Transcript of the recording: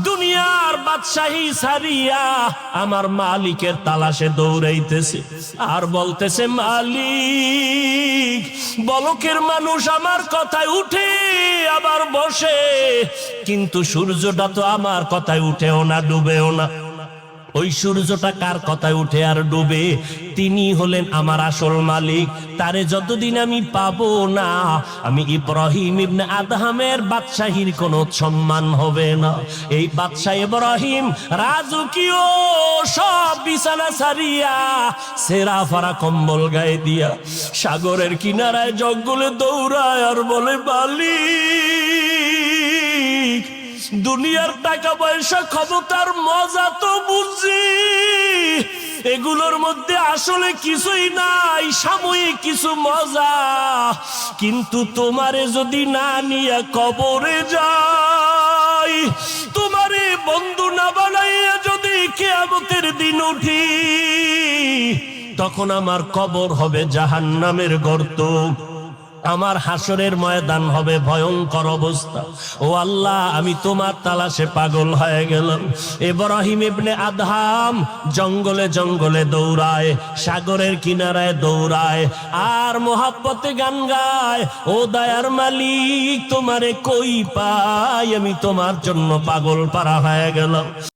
দুনিয়ার বাদশাহী ছাড়িয়া আমার মালিকের তালাশে দৌড়াইতেছে আর বলতেছে, মালিক, বলকের মানুষ আমার কথায় উঠে আবার বসে, কিন্তু সূর্যটা তো আমার কথায় উঠেও না ডুবেও না। ওই সূর্যটা কার কথায় উঠে আর ডুবে? তিনি হলেন আমার আসল মালিক। তারে যতদিন আমি পাবো না, আমি ইব্রাহিম ইবনে আদহামের বাদশাহীর কোনো সম্মান হবে না। এই বাদশাহ ইব্রাহিম রাজকীয় সব বিছানা ছাড়িয়া সেরা ফারা কম্বল গায়ে দিয়া সাগরের কিনারায় জঙ্গলে দৌড়ায় আর বলে, মালিক, দুনিয়ার টাকা পয়সা ক্ষমতার মজা তো বুঝি, এগুলোর মধ্যে আসলে কিছুই নাই, সাময়িক কিছু মজা, কিন্তু তোমারে যদি না নিয়ে কবরে যাই, তোমারে বন্ধু না বানাইয়া যদি কিয়ামতের দিন উঠি, তখন আমার কবর হবে জাহান্নামের গর্ত, আমার হাসরের ময়দান হবে ভয়ঙ্কর অবস্থা। ও আল্লাহ, আমি তোমার তালাশে পাগল হয়ে গেলাম। ইব্রাহিম ইবনে আদহাম জঙ্গলে জঙ্গলে দৌড়ায়, সাগরের কিনারায় দৌড়ায়, আর মোহাব্বতে গান গায়, ও দয়ার মালিক, তোমারে কই পাই, আমি তোমার জন্য পাগল পারা হয়ে গেলাম।